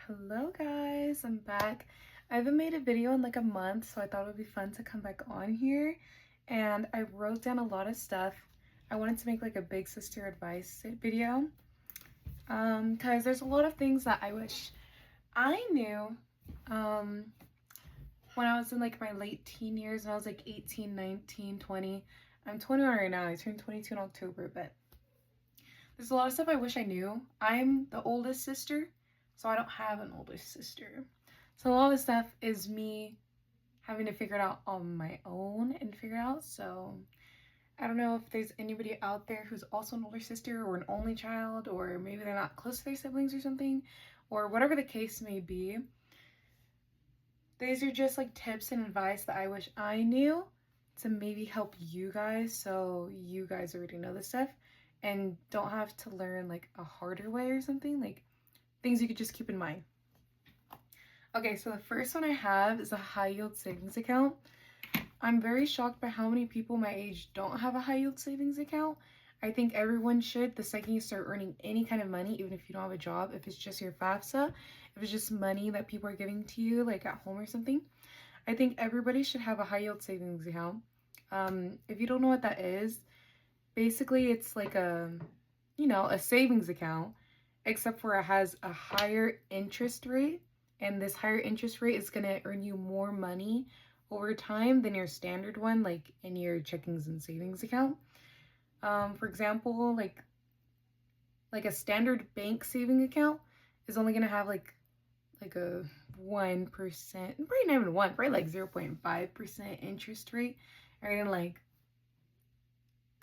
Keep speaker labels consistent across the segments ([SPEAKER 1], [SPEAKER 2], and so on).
[SPEAKER 1] Hello guys, I'm back. I haven't made a video in like a month, so I thought it would be fun to come back on here. And I wrote down a lot of stuff. I wanted to make like a big sister advice video. Because there's a lot of things that I wish I knew when I was in like my late teen years, and I was like 18, 19, 20. I'm 21 right now. I turned 22 in October, but there's a lot of stuff I wish I knew. I'm the oldest sister, so I don't have an older sister. So a lot of stuff is me having to figure it out on my own and figure it out. So I don't know if there's anybody out there who's also an older sister or an only child, or maybe they're not close to their siblings or something, or whatever the case may be. These are just like tips and advice that I wish I knew to maybe help you guys, so you guys already know this stuff and don't have to learn like a harder way or something, like things you could just keep in mind. Okay, so the first one I have is a high yield savings account. I'm very shocked by how many people my age don't have a high yield savings account. I think everyone should the second you start earning any kind of money, even if you don't have a job, if it's just your FAFSA, if it's just money that people are giving to you like at home or something. I think everybody should have a high yield savings account. If you don't know what that is, basically it's like a savings account, except for it has a higher interest rate, and this higher interest rate is going to earn you more money over time than your standard one, like in your checkings and savings account. For example, like a standard bank saving account is only going to have like a 1%, probably not even 1, probably like 0.5% interest rate, earning like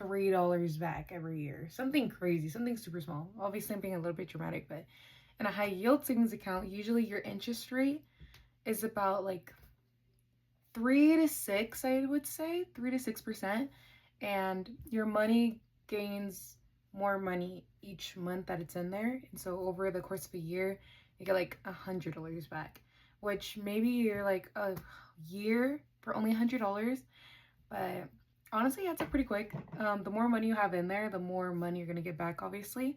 [SPEAKER 1] $3 back every year. Something crazy, something super small. Obviously, I'm being a little bit dramatic, but in a high yield savings account, usually your interest rate is about like 3 to 6, I would say, 3 to 6%, and your money gains more money each month that it's in there. And so over the course of a year, you get like $100 back, which maybe you're like a year for only $100, but honestly, that's pretty quick. The more money you have in there, the more money you're gonna get back, obviously.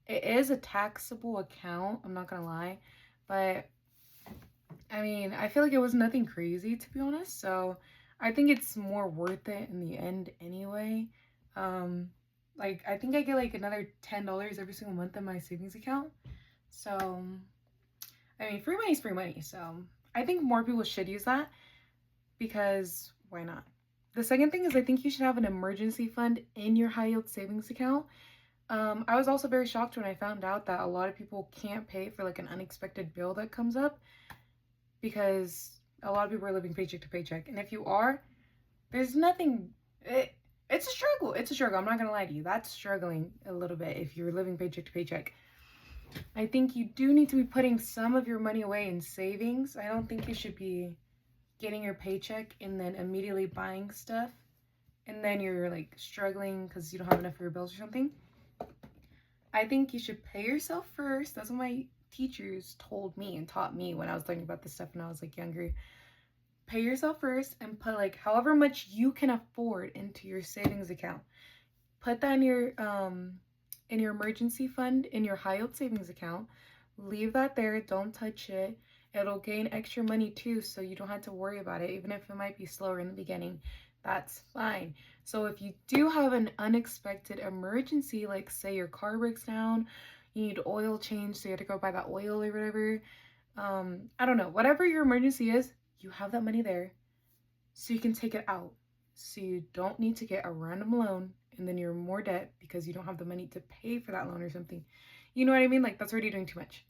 [SPEAKER 1] It is a taxable account, I'm not gonna lie, but I mean, I feel like it was nothing crazy, to be honest, so I think it's more worth it in the end anyway. Like, I think I get like another $10 every single month in my savings account, so I mean, free money is free money, so I think more people should use that, because why not? The second thing is I think you should have an emergency fund in your high yield savings account. I was also very shocked when I found out that a lot of people can't pay for like an unexpected bill that comes up, because a lot of people are living paycheck to paycheck. And if you are, there's nothing, it's a struggle. It's a struggle. I'm not going to lie to you. That's struggling a little bit if you're living paycheck to paycheck. I think you do need to be putting some of your money away in savings. I don't think you should be getting your paycheck and then immediately buying stuff, and then you're like struggling because you don't have enough for your bills or something. I think you should pay yourself first. That's what my teachers told me and taught me when I was learning about this stuff when I was like younger. Pay yourself first and put like however much you can afford into your savings account. Put that in your emergency fund in your high yield savings account. Leave that there. Don't touch it. It'll gain extra money too, so you don't have to worry about it, even if it might be slower in the beginning. That's fine. So if you do have an unexpected emergency, like say your car breaks down, you need oil change, so you have to go buy that oil or whatever. I don't know, whatever your emergency is, you have that money there so you can take it out. So you don't need to get a random loan and then you're in more debt because you don't have the money to pay for that loan or something. You know what I mean? Like, that's already doing too much.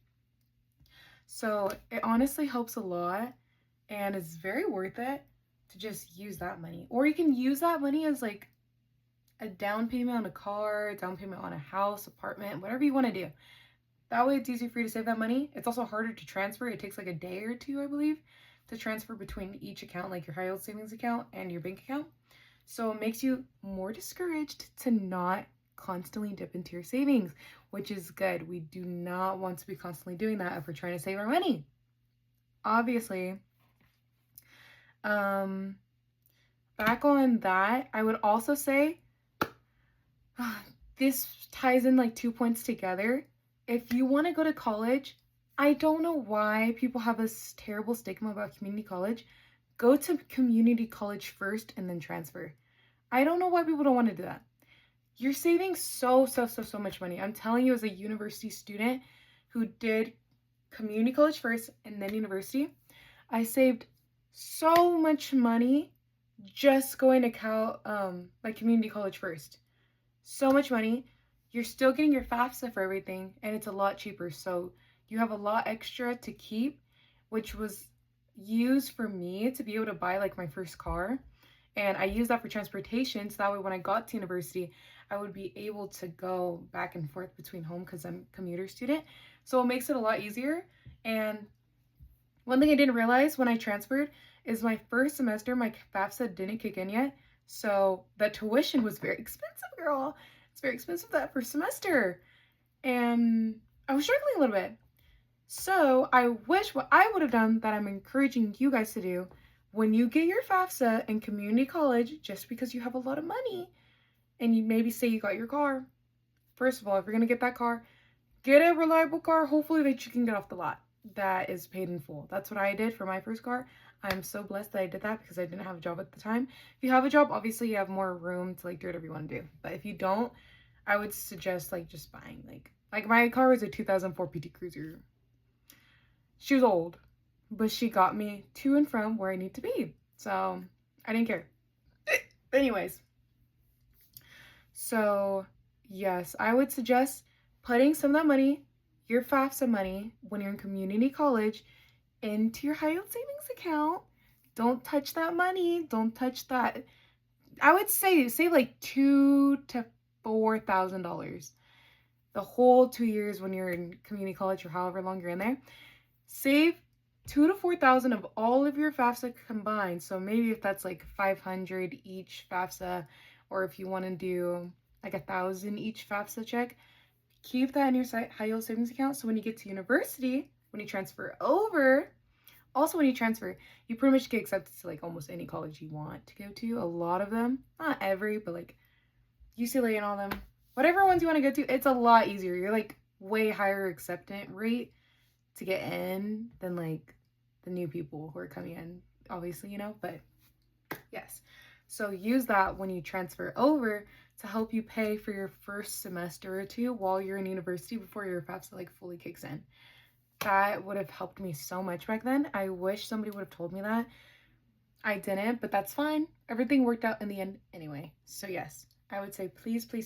[SPEAKER 1] So it honestly helps a lot, and it's very worth it to just use that money. Or you can use that money as like a down payment on a car, a down payment on a house, apartment, whatever you want to do. That way it's easier for you to save that money. It's also harder to transfer. It takes like a day or two, I believe, to transfer between each account, like your high yield savings account and your bank account. So it makes you more discouraged to not constantly dip into your savings, which is good. We do not want to be constantly doing that if we're trying to save our money, obviously. Back on that, I would also say this ties in like 2 points together. If you want to go to college, I don't know why people have this terrible stigma about community college. Go to community college first and then transfer. I don't know why people don't want to do that. You're saving so much money. I'm telling you, as a university student who did community college first and then university, I saved so much money just going to like community college first. So much money. You're still getting your FAFSA for everything, and it's a lot cheaper. So you have a lot extra to keep, which was used for me to be able to buy like my first car. And I used that for transportation, so that way when I got to university, I would be able to go back and forth between home because I'm a commuter student. So it makes it a lot easier. And one thing I didn't realize when I transferred is my first semester, my FAFSA didn't kick in yet. So the tuition was very expensive, girl. It's very expensive that first semester. And I was struggling a little bit. So I wish what I would have done that I'm encouraging you guys to do when you get your FAFSA in community college, just because you have a lot of money and you maybe say you got your car. First of all, if you're going to get that car, get a reliable car, hopefully that you can get off the lot that is paid in full. That's what I did for my first car. I'm so blessed that I did that because I didn't have a job at the time. If you have a job, obviously you have more room to like do whatever you want to do. But if you don't, I would suggest like just buying like my car was a 2004 PT Cruiser. She was old, but she got me to and from where I need to be. So I didn't care. Anyways, so yes, I would suggest putting some of that money, your FAFSA money, when you're in community college, into your high yield savings account. Don't touch that money. Don't touch that. I would say save like $2,000 to $4,000 the whole 2 years when you're in community college or however long you're in there. Save $2,000 to $4,000 of all of your FAFSA combined. So maybe if that's like $500 each FAFSA, or if you want to do like $1,000 each FAFSA check, keep that in your high yield savings account. So when you get to university, when you transfer over, also when you transfer, you pretty much get accepted to like almost any college you want to go to. A lot of them, not every, but like UCLA and all them, whatever ones you want to go to, it's a lot easier. You're like way higher acceptance rate to get in than like the new people who are coming in, obviously, you know, but yes. So use that when you transfer over to help you pay for your first semester or two while you're in university before your FAFSA like fully kicks in. That would have helped me so much back then. I wish somebody would have told me that. I didn't, but that's fine. Everything worked out in the end anyway. So yes, I would say please do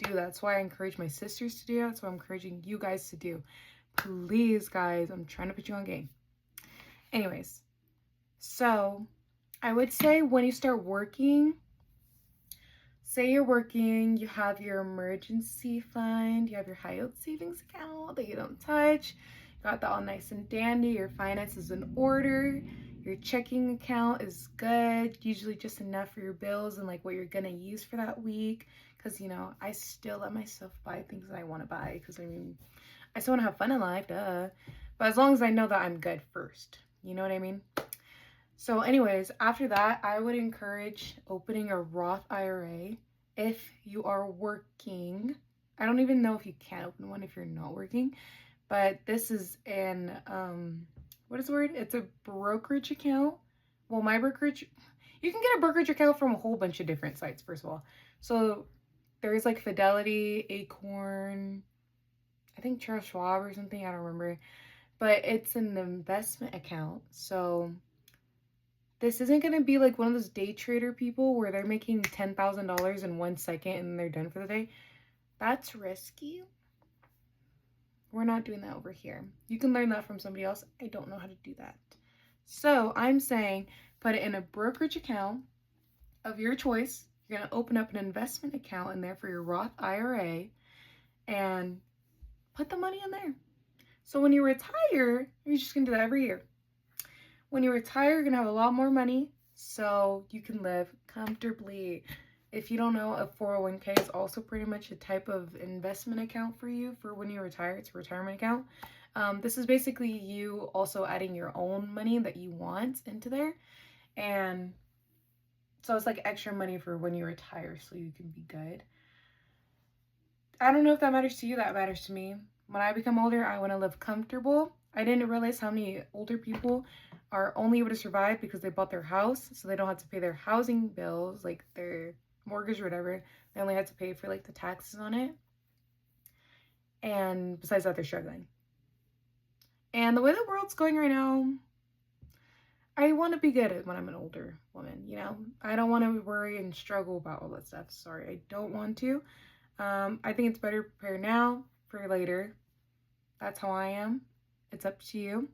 [SPEAKER 1] that. That's why I encourage my sisters to do that. That's what I'm encouraging you guys to do. Please, guys, I'm trying to put you on game. Anyways, so I would say when you start working, say you're working, you have your emergency fund, you have your high yield savings account that you don't touch, you got that all nice and dandy, your finances in order, your checking account is good, usually just enough for your bills and like what you're gonna use for that week. Because, you know, I still let myself buy things that I want to buy because I mean, I still want to have fun in life, duh. But as long as I know that I'm good first, you know what I mean? So anyways, after that, I would encourage opening a Roth IRA if you are working. I don't even know if you can open one if you're not working, but this is an, what is the word? It's a brokerage account. Well, my brokerage, you can get a brokerage account from a whole bunch of different sites, first of all. So there's like Fidelity, Acorn, I think Charles Schwab or something, I don't remember. But it's an investment account. So this isn't going to be like one of those day trader people where they're making $10,000 in 1 second and they're done for the day. That's risky. We're not doing that over here. You can learn that from somebody else. I don't know how to do that. So I'm saying put it in a brokerage account of your choice. You're going to open up an investment account in there for your Roth IRA and put the money in there. So when you retire, you're just going to do that every year. When you retire, you're going to have a lot more money so you can live comfortably. If you don't know, a 401k is also pretty much a type of investment account for you for when you retire. It's a retirement account. This is basically you also adding your own money that you want into there. And so it's like extra money for when you retire so you can be good. I don't know if that matters to you. That matters to me. When I become older, I want to live comfortable. I didn't realize how many older people are only able to survive because they bought their house, so they don't have to pay their housing bills, like their mortgage or whatever. They only had to pay for like the taxes on it. And besides that, they're struggling. And the way the world's going right now, I want to be good when I'm an older woman, you know? I don't want to worry and struggle about all that stuff. Sorry, I don't want to. I think it's better to prepare now for later. That's how I am. It's up to you.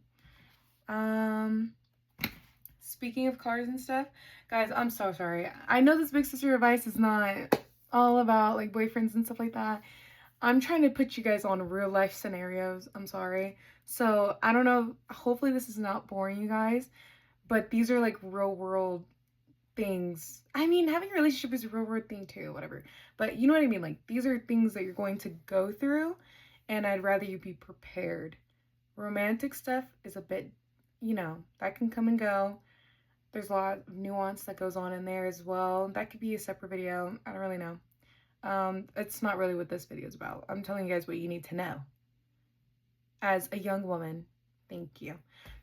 [SPEAKER 1] Speaking of cars and stuff, guys, I'm so sorry. I know this big sister advice is not all about like boyfriends and stuff like that. I'm trying to put you guys on real life scenarios. I'm sorry. So I don't know. Hopefully this is not boring you guys, but these are like real world things. I mean, having a relationship is a real world thing too, whatever. But you know what I mean? Like these are things that you're going to go through, and I'd rather you be prepared. Romantic stuff is a bit, you know, that can come and go. There's a lot of nuance that goes on in there as well. That could be a separate video. I don't really know. It's not really what this video is about. I'm telling you guys what you need to know as a young woman. Thank you.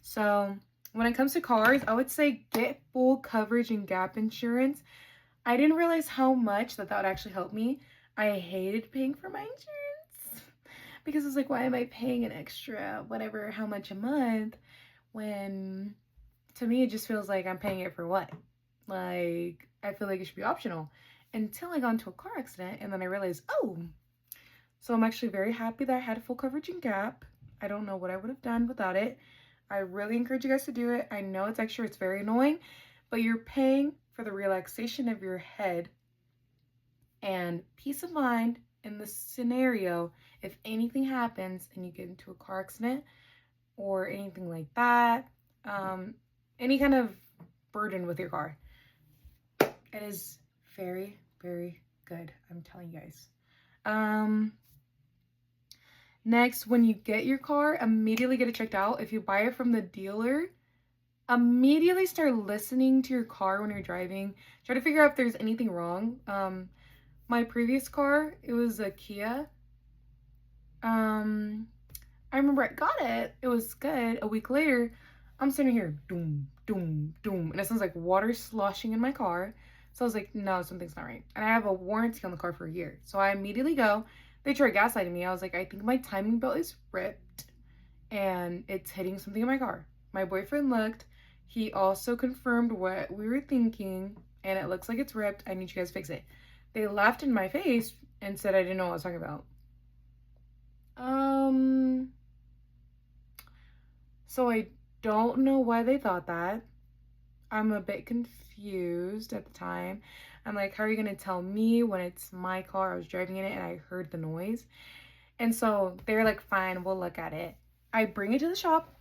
[SPEAKER 1] So when it comes to cars, I would say get full coverage and gap insurance. I didn't realize how much that would actually help me. I hated paying for my insurance because it's like, why am I paying an extra whatever, how much a month, when to me it just feels like I'm paying it for what? Like, I feel like it should be optional. Until I got into a car accident, and then I realized, oh, so I'm actually very happy that I had full coverage and gap. I don't know what I would have done without it. I really encourage you guys to do it. I know it's extra, it's very annoying, but you're paying for the relaxation of your head and peace of mind in the scenario if anything happens and you get into a car accident or anything like that, any kind of burden with your car. It is very, very good. I'm telling you guys. Next, when you get your car, immediately get it checked out. If you buy it from the dealer, immediately start listening to your car when you're driving. Try to figure out if there's anything wrong. My previous car, it was a Kia. I remember I got it. It was good. A week later, I'm sitting here, doom, doom, doom, and it sounds like water sloshing in my car. So I was like, no, something's not right. And I have a warranty on the car for a year. So I immediately go. They try gaslighting me. I was like, I think my timing belt is ripped and it's hitting something in my car. My boyfriend looked. He also confirmed what we were thinking, and it looks like it's ripped. I need you guys to fix it. They laughed in my face and said I didn't know what I was talking about. So I don't know why they thought that. I'm a bit confused at the time. I'm like, how are you going to tell me when it's my car? I was driving in it and I heard the noise. And so they're like, fine, we'll look at it. I bring it to the shop.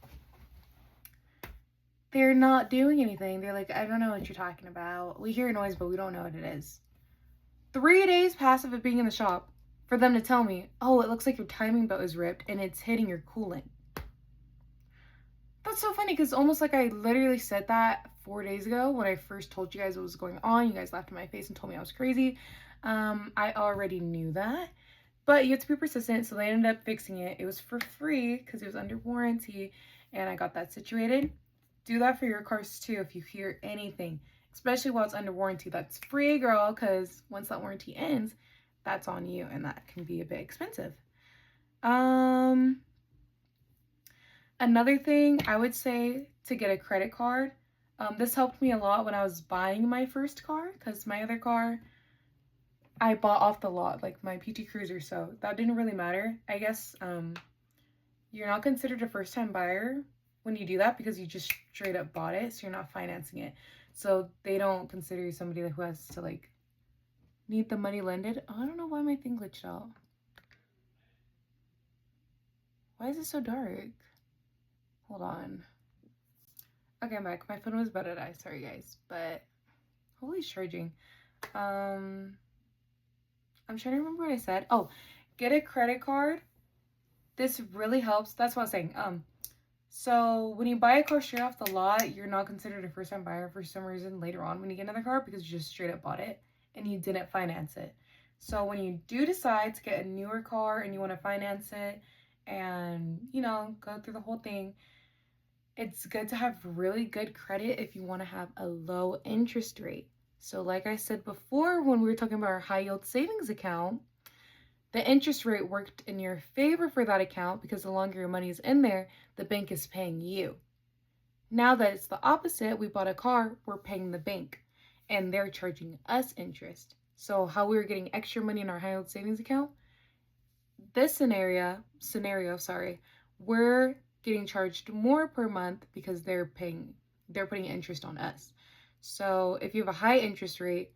[SPEAKER 1] They're not doing anything. They're like, I don't know what you're talking about. We hear a noise, but we don't know what it is. 3 days pass of it being in the shop for them to tell me, oh, it looks like your timing belt is ripped and it's hitting your coolant. That's so funny because almost like I literally said that 4 days ago when I first told you guys what was going on. You guys laughed in my face and told me I was crazy. I already knew that, but you have to be persistent. So they ended up fixing it. It was for free because it was under warranty and I got that situated. Do that for your cars too if you hear anything, especially while it's under warranty. That's free, girl, because once that warranty ends, that's on you and that can be a bit expensive. Another thing I would say to get a credit card. This helped me a lot when I was buying my first car because my other car I bought off the lot, like my PT Cruiser, so that didn't really matter. I guess you're not considered a first-time buyer when you do that because you just straight up bought it, so you're not financing it. So they don't consider you somebody who has to like need the money lended. Oh, I don't know why my thing glitched out. Why is it so dark? Hold on. Okay, I'm back. My phone was about to die. Sorry, guys. But hopefully it's charging. I'm trying to remember what I said. Oh, get a credit card. This really helps. That's what I was saying. So when you buy a car straight off the lot, you're not considered a first-time buyer for some reason later on when you get another car because you just straight up bought it and you didn't finance it. So when you do decide to get a newer car and you want to finance it and, you know, go through the whole thing. It's good to have really good credit if you want to have a low interest rate. So, like I said before, when we were talking about our high yield savings account, the interest rate worked in your favor for that account because the longer your money is in there, the bank is paying you. Now that it's the opposite, we bought a car, we're paying the bank, and they're charging us interest. So, how we were getting extra money in our high yield savings account, this scenario, we're getting charged more per month because they're putting interest on us. So if you have a high interest rate,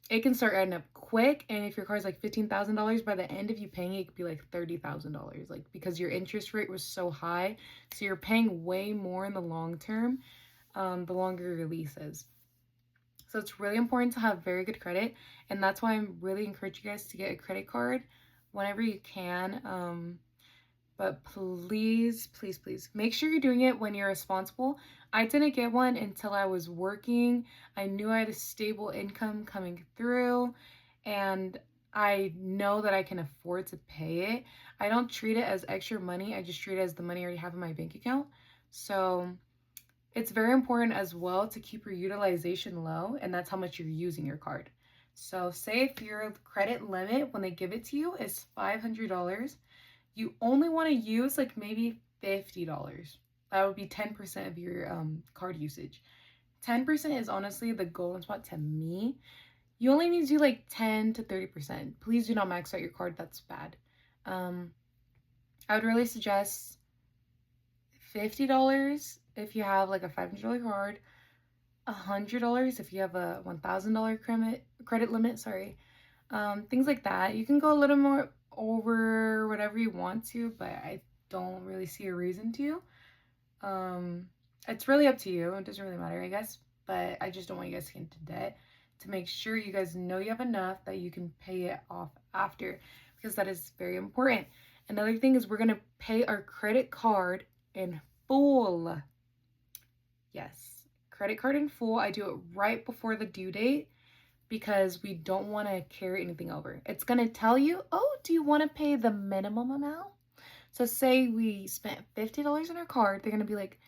[SPEAKER 1] it can start adding up quick. And if your car's like $15,000, by the end of you paying it could be like $30,000, like because your interest rate was so high. So you're paying way more in the long term, the longer your lease is. So it's really important to have very good credit, and that's why I'm really encourage you guys to get a credit card whenever you can. But please, please, please make sure you're doing it when you're responsible. I didn't get one until I was working. I knew I had a stable income coming through, and I know that I can afford to pay it. I don't treat it as extra money. I just treat it as the money I already have in my bank account. So it's very important as well to keep your utilization low, and that's how much you're using your card. So say if your credit limit when they give it to you is $500, you only want to use like maybe $50. That would be 10% of your card usage. 10% is honestly the golden spot to me. You only need to do like 10 to 30%. Please do not max out your card. That's bad. I would really suggest $50 if you have like a $500 card, $100 if you have a $1,000 credit limit. Things like that. You can go a little more over whatever you want to, but I don't really see a reason to. It's really up to you. It doesn't really matter, I guess. But I just don't want you guys to get into debt, to make sure you guys know you have enough that you can pay it off after, because that is very important. Another thing is we're going to pay our credit card in full. Yes, credit card in full. I do it right before the due date because we don't want to carry anything over. It's going to tell you, oh, do you want to pay the minimum amount? So say we spent $50 on our card, they're going to be like,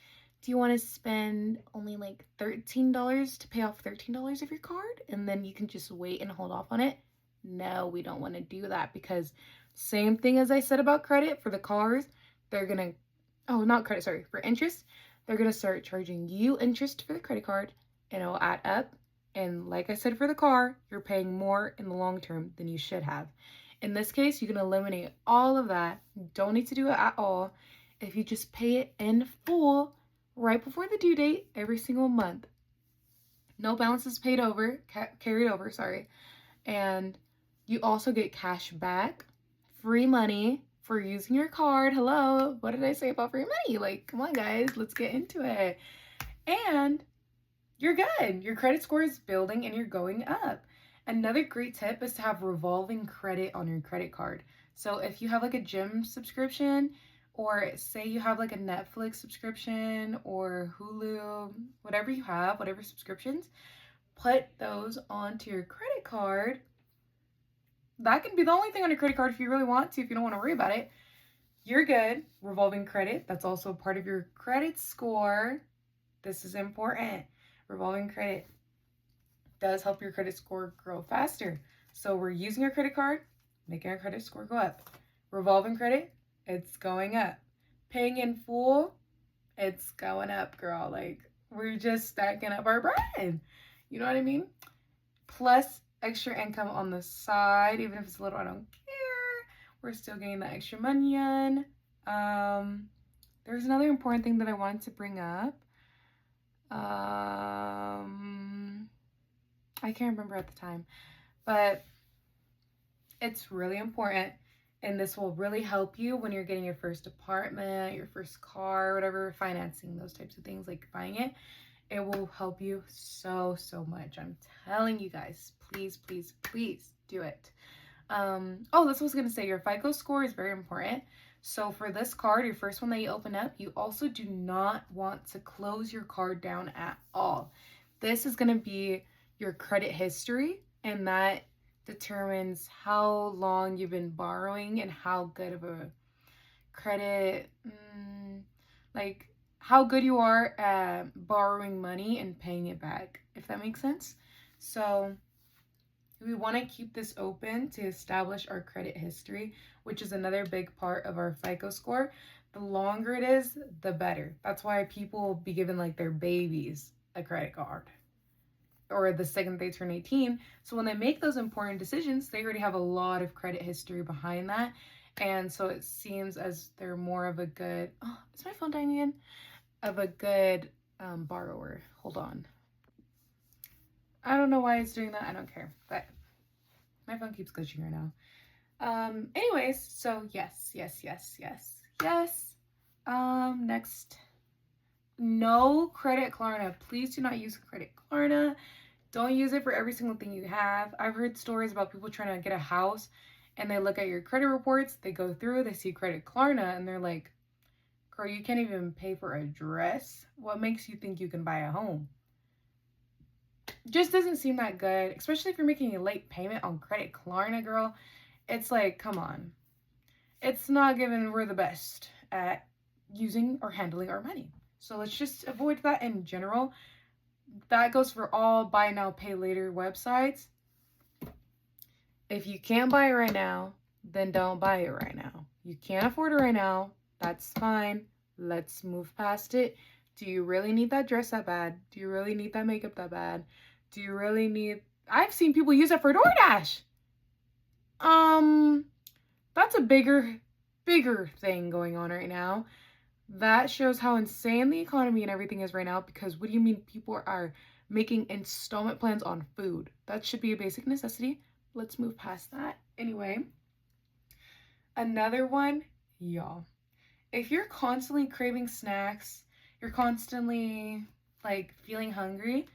[SPEAKER 1] do you want to spend only like $13 to pay off $13 of your card? And then you can just wait and hold off on it. No, we don't want to do that, because same thing as I said about credit for the cars, they're going to, for interest, they're going to start charging you interest for the credit card, and it'll add up. And like I said, for the car, you're paying more in the long term than you should have. In this case, you can eliminate all of that. You don't need to do it at all if you just pay it in full right before the due date every single month. No balances carried over, and you also get cash back, free money for using your card. Hello, what did I say about free money? Like, come on, guys, let's get into it. And you're good. Your credit score is building and you're going up. Another great tip is to have revolving credit on your credit card. So if you have like a gym subscription, or say you have like a Netflix subscription or Hulu, whatever you have, whatever subscriptions, put those onto your credit card. That can be the only thing on your credit card if you really want to, if you don't want to worry about it. You're good. Revolving credit, that's also part of your credit score. This is important. Revolving credit does help your credit score grow faster. So we're using our credit card, making our credit score go up. Revolving credit, it's going up. Paying in full, it's going up, girl. Like, we're just stacking up our bread. You know what I mean? Plus extra income on the side, even if it's a little, I don't care. We're still getting that extra money in. There's another important thing that I wanted to bring up. I can't remember at the time, but it's really important, and this will really help you when you're getting your first apartment, your first car, whatever, financing, those types of things, like buying it. It will help you so much. I'm telling you guys, please do it. That's what I was gonna say. Your FICO score is very important. So for this card, your first one that you open up, you also do not want to close your card down at all. This is going to be your credit history, and that determines how long you've been borrowing and how good of a credit, like how good you are at borrowing money and paying it back, if that makes sense. So we want to keep this open to establish our credit history, which is another big part of our FICO score. The longer it is, the better. That's why people will be given like their babies a credit card or the second they turn 18. So when they make those important decisions, they already have a lot of credit history behind that. And so it seems as they're more of a good, oh, is my phone dying again? Of a good borrower. Hold on. I don't know why it's doing that. I don't care. But my phone keeps glitching right now. Anyways, so yes. Next. No Credit Klarna. Please do not use Credit Klarna. Don't use it for every single thing you have. I've heard stories about people trying to get a house and they look at your credit reports, they go through, they see Credit Klarna, and they're like, girl, you can't even pay for a dress. What makes you think you can buy a home? Just doesn't seem that good, especially if you're making a late payment on Credit Klarna, girl. It's like, come on. It's not given we're the best at using or handling our money. So let's just avoid that in general. That goes for all buy now, pay later websites. If you can't buy it right now, then don't buy it right now. You can't afford it right now. That's fine. Let's move past it. Do you really need that dress that bad? Do you really need that makeup that bad? Do you really need... I've seen people use it for DoorDash. That's a bigger thing going on right now. That shows how insane the economy and everything is right now, because what do you mean people are making installment plans on food? That should be a basic necessity. Let's move past that. Anyway, another one, y'all. If you're constantly craving snacks, you're constantly like feeling hungry,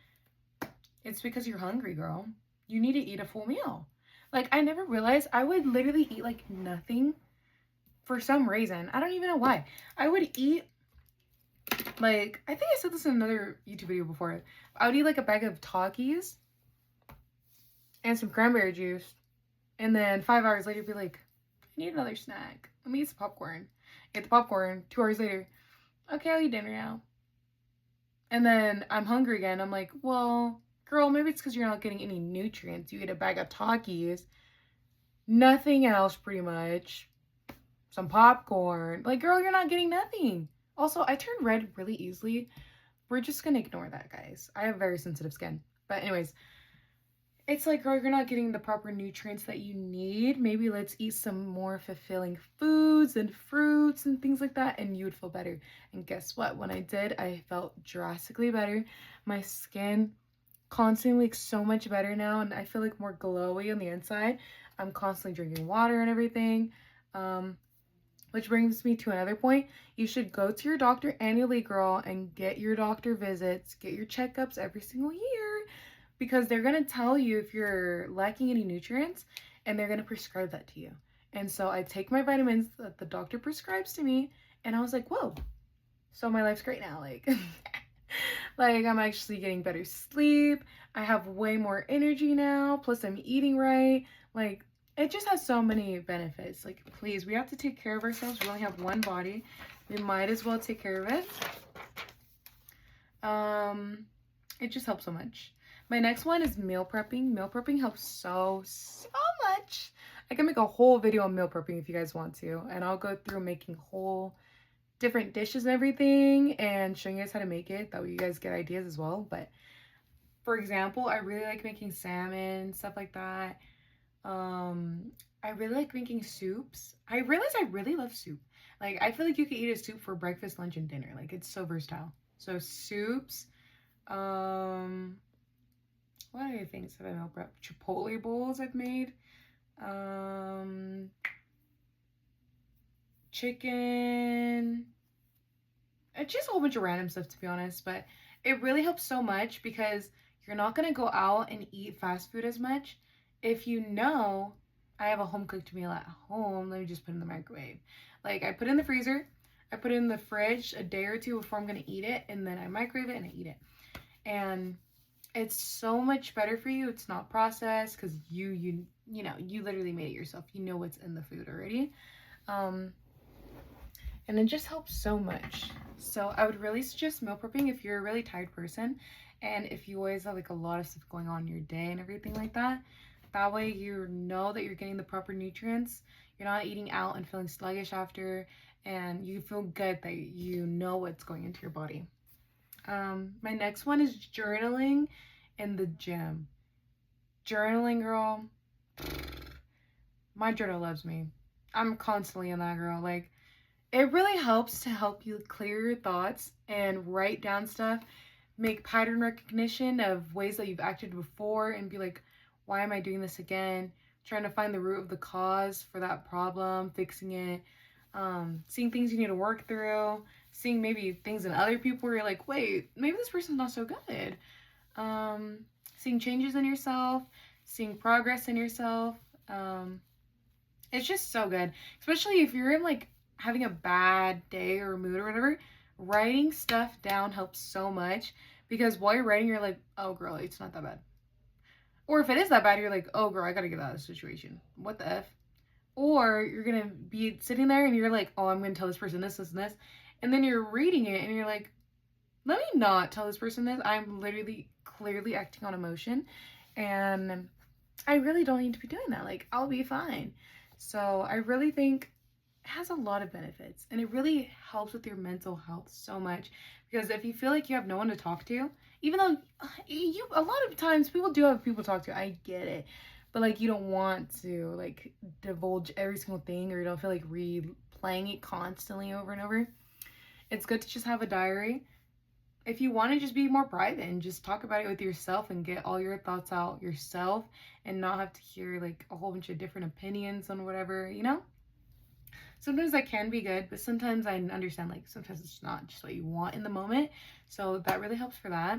[SPEAKER 1] it's because you're hungry, girl. You need to eat a full meal. Like, I never realized I would literally eat like nothing for some reason. I don't even know why. I would eat like, I think I said this in another YouTube video before. I would eat like a bag of Takis and some cranberry juice. And then 5 hours later, be like, I need another snack. Let me eat some popcorn. Get the popcorn. 2 hours later, okay, I'll eat dinner now. And then I'm hungry again. I'm like, well, girl, maybe it's because you're not getting any nutrients. You eat a bag of Takis, nothing else pretty much. Some popcorn. Like, girl, you're not getting nothing. Also, I turn red really easily. We're just gonna ignore that, guys. I have very sensitive skin. But anyways, it's like, girl, you're not getting the proper nutrients that you need. Maybe let's eat some more fulfilling foods and fruits and things like that, and you would feel better. And guess what? When I did, I felt drastically better. My skin constantly looks so much better now, and I feel like more glowy on the inside. I'm constantly drinking water and everything. Which brings me to another point. You should go to your doctor annually, girl, and get your doctor visits, get your checkups every single year, because they're going to tell you if you're lacking any nutrients, and they're going to prescribe that to you. And so I take my vitamins that the doctor prescribes to me, and I was like, whoa, so my life's great now. Like, like I'm actually getting better sleep. I have way more energy now. Plus I'm eating right. Like, it just has so many benefits. Like, please, we have to take care of ourselves. We only have one body. We might as well take care of it. It just helps so much. My next one is meal prepping. Meal prepping helps so much. I can make a whole video on meal prepping if you guys want to. And I'll go through making whole different dishes and everything and showing you guys how to make it. That way you guys get ideas as well. But for example, I really like making salmon, stuff like that. I really like making soups. I realize I really love soup. Like, I feel like you could eat a soup for breakfast, lunch, and dinner. Like, it's so versatile. So soups. What other things have I meal prep? Chipotle bowls I've made. Chicken. It's just a whole bunch of random stuff, to be honest. But it really helps so much because you're not going to go out and eat fast food as much. If you know, I have a home cooked meal at home, let me just put it in the microwave. Like, I put it in the freezer, I put it in the fridge a day or two before I'm going to eat it, and then I microwave it and I eat it. And it's so much better for you. It's not processed because you know, you literally made it yourself. You know what's in the food already. and it just helps so much. So I would really suggest meal prepping if you're a really tired person, and if you always have like a lot of stuff going on in your day and everything like that. That way you know that you're getting the proper nutrients. You're not eating out and feeling sluggish after, and you feel good that you know what's going into your body. My next one is journaling in the gym. Journaling, girl. My journal loves me. I'm constantly in that, girl. Like, it really helps to help you clear your thoughts and write down stuff, make pattern recognition of ways that you've acted before, and be like, why am I doing this again? Trying to find the root of the cause for that problem, fixing it, seeing things you need to work through, seeing maybe things in other people where you're like, wait, maybe this person's not so good. Seeing changes in yourself, seeing progress in yourself. It's just so good, especially if you're in like having a bad day or mood or whatever. Writing stuff down helps so much, because while you're writing, you're like, oh girl, it's not that bad. Or if it is that bad, you're like, oh girl, I gotta get out of this situation. What the F? Or you're gonna be sitting there and you're like, oh, I'm gonna tell this person this, this, and this. And then you're reading it and you're like, let me not tell this person this. I'm literally clearly acting on emotion. And I really don't need to be doing that. Like, I'll be fine. So I really think it has a lot of benefits, and it really helps with your mental health so much, because if you feel like you have no one to talk to, even though you a lot of times people do have people to talk to, I get it, but like you don't want to like divulge every single thing, or you don't feel like replaying it constantly over and over. It's good to just have a diary. If you want to just be more private and just talk about it with yourself and get all your thoughts out yourself, and not have to hear like a whole bunch of different opinions on whatever, you know? Sometimes that can be good, but sometimes I understand like sometimes it's not just what you want in the moment. So that really helps for that.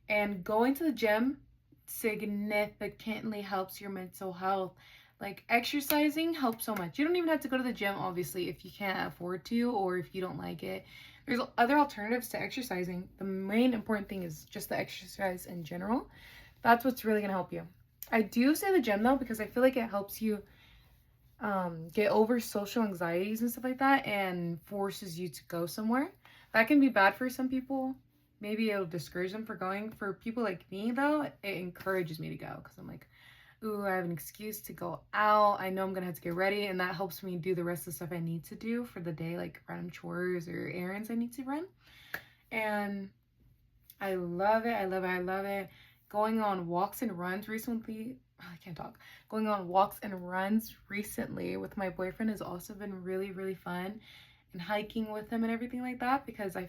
[SPEAKER 1] And going to the gym significantly helps your mental health. Like, exercising helps so much. You don't even have to go to the gym, obviously, if you can't afford to or if you don't like it. There's other alternatives to exercising. The main important thing is just the exercise in general. That's what's really going to help you. I do say the gym though, because I feel like it helps you get over social anxieties and stuff like that, and forces you to go somewhere. That can be bad for some people. Maybe it'll discourage them for going. For people like me though, it encourages me to go, because I'm like, ooh, I have an excuse to go out. I know I'm gonna have to get ready, and that helps me do the rest of the stuff I need to do for the day, like random chores or errands I need to run. And I love it. I love it. I love it. Going on walks and runs recently. I can't talk. Going on walks and runs recently with my boyfriend has also been really, really fun. And hiking with him and everything like that, because I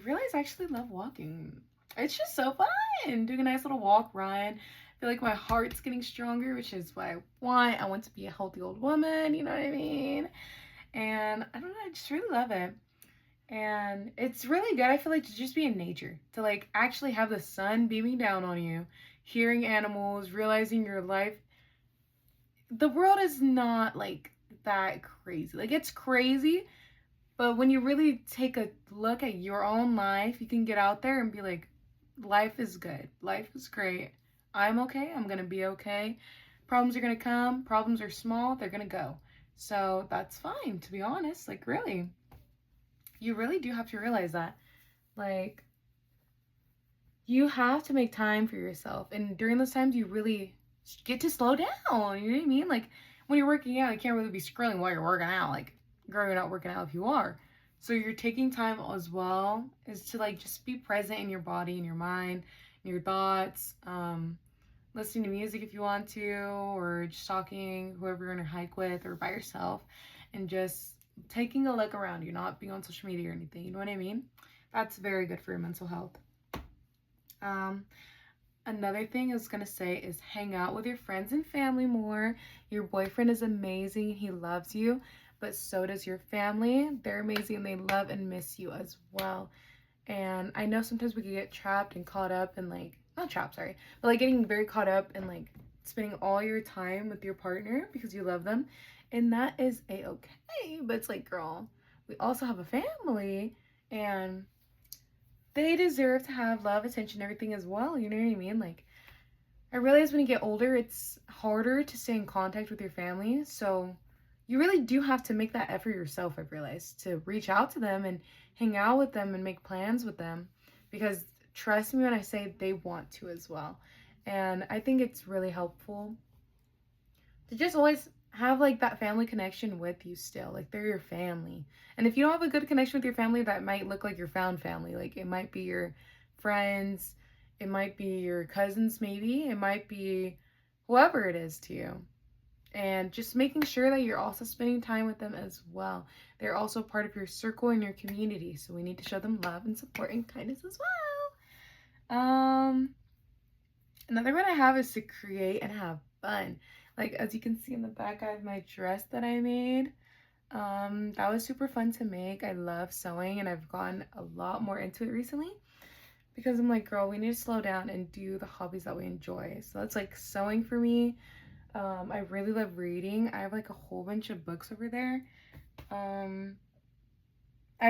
[SPEAKER 1] realize I actually love walking. It's just so fun. Doing a nice little walk, run. I feel like my heart's getting stronger, which is what I want. I want to be a healthy old woman, you know what I mean? And I don't know, I just really love it. And it's really good, I feel like, to just be in nature, to like actually have the sun beaming down on you, hearing animals, realizing your life. The world is not like that crazy. Like, it's crazy, but when you really take a look at your own life, you can get out there and be like, life is good. Life is great. I'm okay. I'm going to be okay. Problems are going to come. Problems are small. They're going to go. So that's fine, to be honest. Like, really. You really do have to realize that. Like, you have to make time for yourself. And during those times, you really get to slow down. You know what I mean? Like, when you're working out, you can't really be scrolling while you're working out. Like, girl, you're not working out if you are. So you're taking time as well is to like just be present in your body, in your mind, in your thoughts, listening to music if you want to, or just talking, whoever you're gonna hike with or by yourself, and just taking a look around you, not being on social media or anything, you know what I mean? That's very good for your mental health. Another thing I was gonna say is hang out with your friends and family more. Your boyfriend is amazing, he loves you, but so does your family. They're amazing and they love and miss you as well. And I know sometimes we can get trapped and caught up in like, not trapped, sorry, but like getting very caught up in like spending all your time with your partner because you love them. And that is a-okay, but it's like, girl, we also have a family, and they deserve to have love, attention, everything as well, you know what I mean? Like, I realize when you get older, it's harder to stay in contact with your family, so you really do have to make that effort yourself, I've realized, to reach out to them and hang out with them and make plans with them, because trust me when I say they want to as well. And I think it's really helpful to just always have like that family connection with you still. Like they're your family. And if you don't have a good connection with your family, that might look like your found family. Like it might be your friends, it might be your cousins, maybe, it might be whoever it is to you. And just making sure that you're also spending time with them as well. They're also part of your circle and your community. So we need to show them love and support and kindness as well. Another one I have is to create and have fun. Like as you can see in the back, I have my dress that I made. That was super fun to make. I love sewing and I've gotten a lot more into it recently because I'm like, girl, we need to slow down and do the hobbies that we enjoy. So that's like sewing for me. I really love reading. I have like a whole bunch of books over there. I've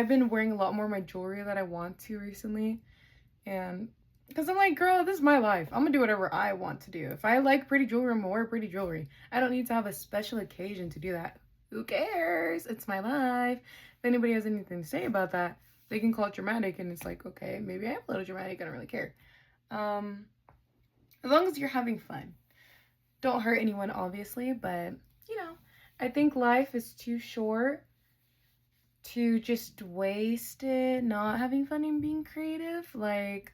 [SPEAKER 1] been wearing a lot more of my jewelry that I want to recently. And because I'm like, girl, this is my life. I'm gonna do whatever I want to do. If I like pretty jewelry, I'm gonna wear pretty jewelry. I don't need to have a special occasion to do that. Who cares? It's my life. If anybody has anything to say about that, they can call it dramatic. And it's like, okay, maybe I am a little dramatic. I don't really care. As long as you're having fun. Don't hurt anyone, obviously, but, you know, I think life is too short to just waste it not having fun and being creative. Like,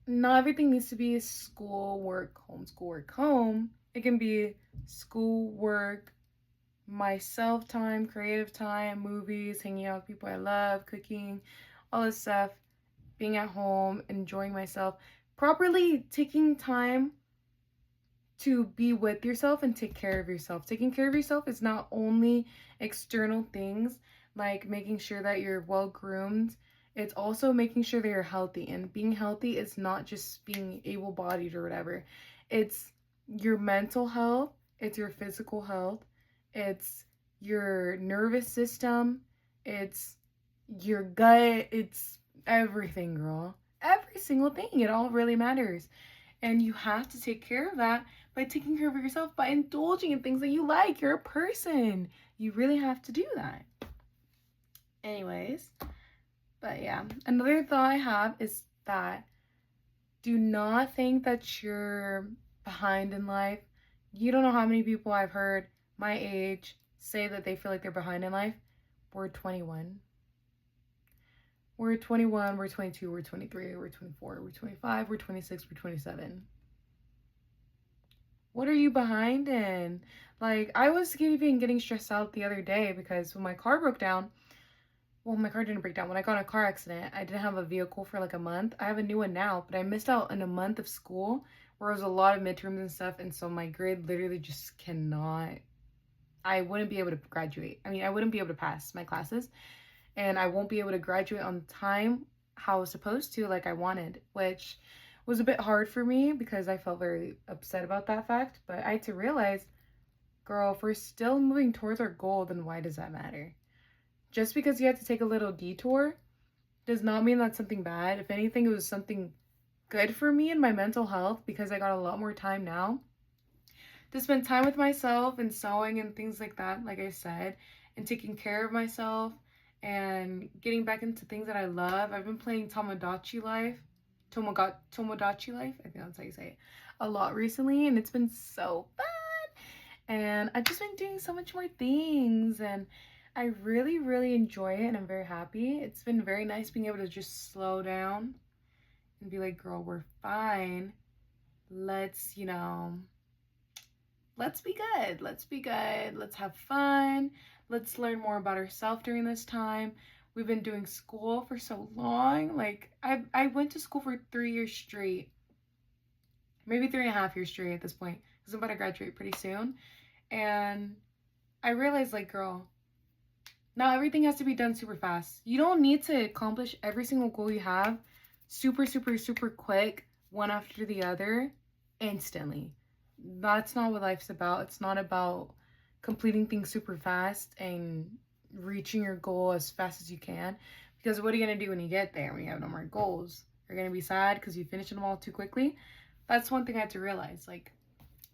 [SPEAKER 1] not everything needs to be school, work, home. It can be school, work, myself time, creative time, movies, hanging out with people I love, cooking, all this stuff, being at home, enjoying myself, properly taking time to be with yourself and take care of yourself. Taking care of yourself is not only external things like making sure that you're well groomed, it's also making sure that you're healthy. And being healthy is not just being able-bodied or whatever. It's your mental health, it's your physical health, it's your nervous system, it's your gut, it's everything, girl. Every single thing. It all really matters. And you have to take care of that by taking care of yourself, by indulging in things that you like. You're a person. You really have to do that. Anyways, but yeah. Another thought I have is that do not think that you're behind in life. You don't know how many people I've heard my age say that they feel like they're behind in life. We're 21. We're 21, we're 22, we're 23, we're 24, we're 25, we're 26, we're 27. What are you behind in? Like, I was even getting stressed out the other day because when my car broke down, well, my car didn't break down. When I got in a car accident, I didn't have a vehicle for like a month. I have a new one now, but I missed out on a month of school where it was a lot of midterms and stuff. And so my grade literally just cannot, I wouldn't be able to graduate. I mean, I wouldn't be able to pass my classes. And I won't be able to graduate on time how I was supposed to, like I wanted, which was a bit hard for me because I felt very upset about that fact. But I had to realize, girl, if we're still moving towards our goal, then why does that matter? Just because you had to take a little detour does not mean that's something bad. If anything, it was something good for me and my mental health because I got a lot more time now to spend time with myself and sewing and things like that, like I said, and taking care of myself and getting back into things that I love. I've been playing Tomodachi Life, I think that's how you say it, a lot recently, and it's been so fun. And I've just been doing so much more things, and I really, really enjoy it, and I'm very happy. It's been very nice being able to just slow down and be like, girl, we're fine. Let's, let's be good. Let's be good. Let's have fun. Let's learn more about ourselves during this time. We've been doing school for so long. Like, I went to school for 3 years straight. Maybe 3.5 years straight at this point. Because I'm about to graduate pretty soon. And I realized, like, girl, not everything has to be done super fast. You don't need to accomplish every single goal you have super, super, super quick, one after the other, instantly. That's not what life's about. It's not about completing things super fast and reaching your goal as fast as you can. Because what are you going to do when you get there, when you have no more goals? You're going to be sad because you finished them all too quickly. That's one thing I had to realize. Like,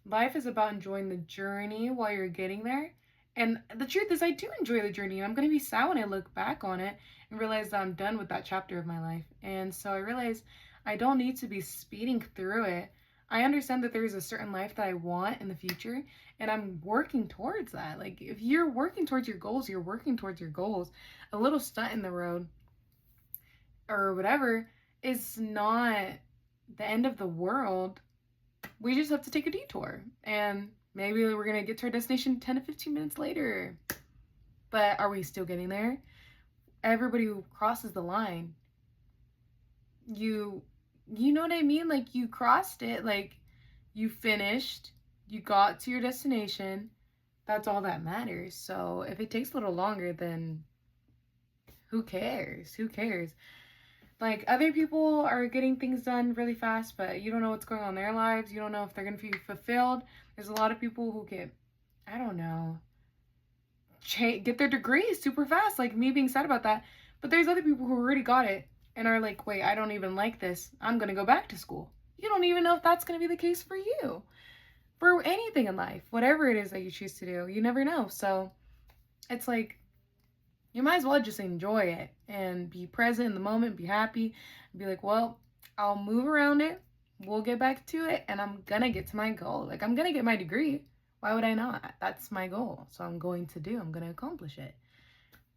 [SPEAKER 1] life is about enjoying the journey while you're getting there And the truth is, I do enjoy the journey. And I'm going to be sad when I look back on it and realize that I'm done with that chapter of my life. And so I realize I don't need to be speeding through it. I understand that there is a certain life that I want in the future, and I'm working towards that. Like, if you're working towards your goals, you're working towards your goals. A little stunt in the road or whatever is not the end of the world. We just have to take a detour, and maybe we're gonna get to our destination 10 to 15 minutes later. But are we still getting there? Everybody who crosses the line, you know what I mean? Like, you crossed it, like, you finished, you got to your destination. That's all that matters. So if it takes a little longer, then who cares? Who cares? Like, other people are getting things done really fast, but you don't know what's going on in their lives. You don't know if they're going to be fulfilled. There's a lot of people who get, I don't know, get their degrees super fast, like me being sad about that. But there's other people who already got it and are like, wait, I don't even like this. I'm going to go back to school. You don't even know if that's going to be the case for you. For anything in life, whatever it is that you choose to do, you never know. So it's like, you might as well just enjoy it and be present in the moment, be happy, be like, well, I'll move around it, we'll get back to it, and I'm gonna get to my goal. Like, I'm gonna get my degree. Why would I not? That's my goal. So I'm gonna accomplish it.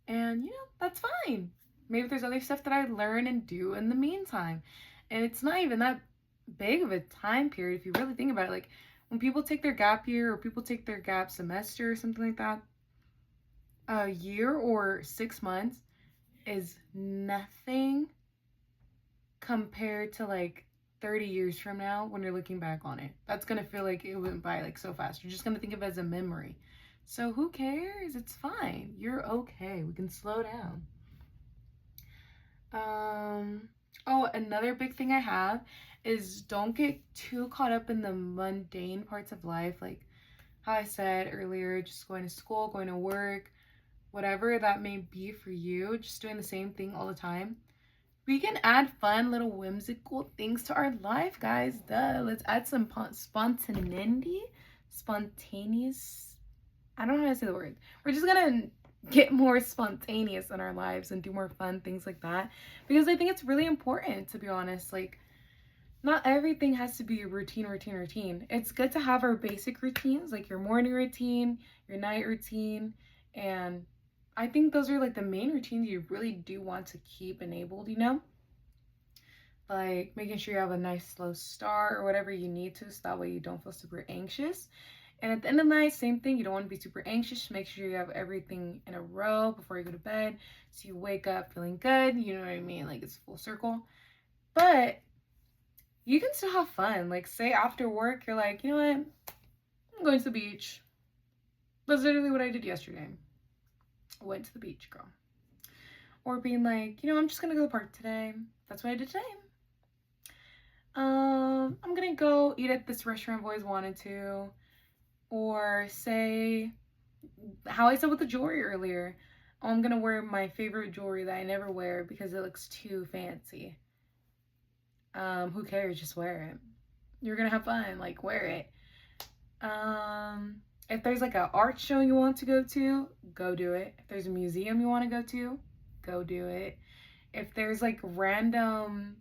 [SPEAKER 1] And, that's fine. Maybe there's other stuff that I learn and do in the meantime. And it's not even that big of a time period if you really think about it. Like, when people take their gap year or people take their gap semester or something like that, a year or 6 months is nothing compared to like 30 years from now when you're looking back on it. That's gonna feel like it went by like so fast. You're just gonna think of it as a memory. So who cares? It's fine. You're okay. We can slow down. Oh, another big thing I have is don't get too caught up in the mundane parts of life. Like how I said earlier, just going to school, going to work, whatever that may be for you, just doing the same thing all the time. We can add fun, little whimsical things to our life, guys. Duh. Let's add some spontaneity. Spontaneous. I don't know how to say the word. We're just gonna get more spontaneous in our lives and do more fun things like that. Because I think it's really important, to be honest. Like, not everything has to be a routine. It's good to have our basic routines, like your morning routine, your night routine, and I think those are like the main routines you really do want to keep enabled, Like making sure you have a nice slow start or whatever you need to, so that way you don't feel super anxious. And at the end of the night, same thing. You don't want to be super anxious. Make sure you have everything in a row before you go to bed, so you wake up feeling good. You know what I mean? Like, it's full circle. But you can still have fun. Like, say after work, you're like, you know what? I'm going to the beach. That's literally what I did yesterday. Went to the beach, girl. Or being like, I'm just gonna go to the park today. That's what I did today. I'm gonna go eat at this restaurant I've always wanted to. Or say, how I said with the jewelry earlier, I'm gonna wear my favorite jewelry that I never wear because it looks too fancy. Who cares? Just wear it. You're gonna have fun. Like, wear it. If there's like an art show you want to go to, go do it. If there's a museum you want to go to, go do it. If there's like random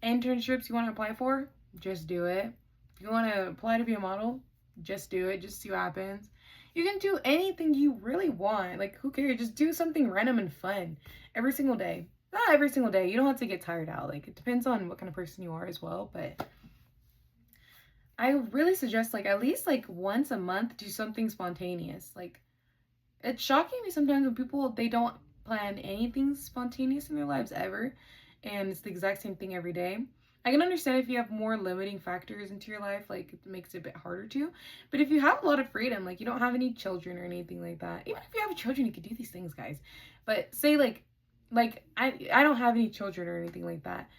[SPEAKER 1] internships you want to apply for, just do it. If you want to apply to be a model, just do it. Just see what happens. You can do anything you really want. Like, who cares? Just do something random and fun every single day. Not every single day. You don't have to get tired out. Like, it depends on what kind of person you are as well, but I really suggest, like, at least, like, once a month, do something spontaneous. Like, it's shocking me sometimes when people, they don't plan anything spontaneous in their lives ever, and it's the exact same thing every day. I can understand if you have more limiting factors into your life, like, it makes it a bit harder to. But if you have a lot of freedom, like, you don't have any children or anything like that. Even if you have children, you can do these things, guys. But say, like, I don't have any children or anything like that.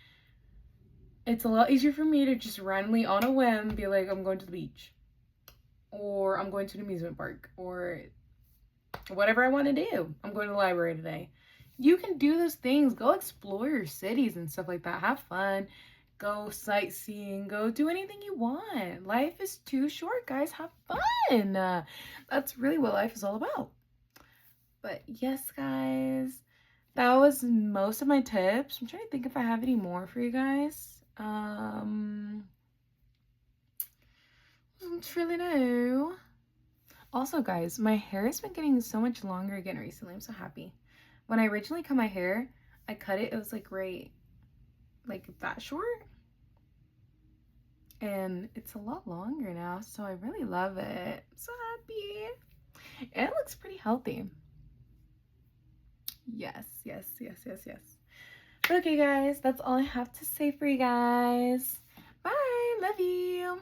[SPEAKER 1] It's a lot easier for me to just randomly on a whim be like, I'm going to the beach, or I'm going to an amusement park, or whatever I want to do. I'm going to the library today. You can do those things. Go explore your cities and stuff like that. Have fun. Go sightseeing, go do anything you want. Life is too short, guys. Have fun. That's really what life is all about. But yes, guys, that was most of my tips. I'm trying to think if I have any more for you guys. I don't really know. Also, guys, my hair has been getting so much longer again recently. I'm so happy. When I originally cut my hair, I cut it, it was like right, like that short. And it's a lot longer now, so I really love it. I'm so happy. And it looks pretty healthy. Yes, yes, yes, yes, yes. Okay, guys, that's all I have to say for you guys. Bye. Love you.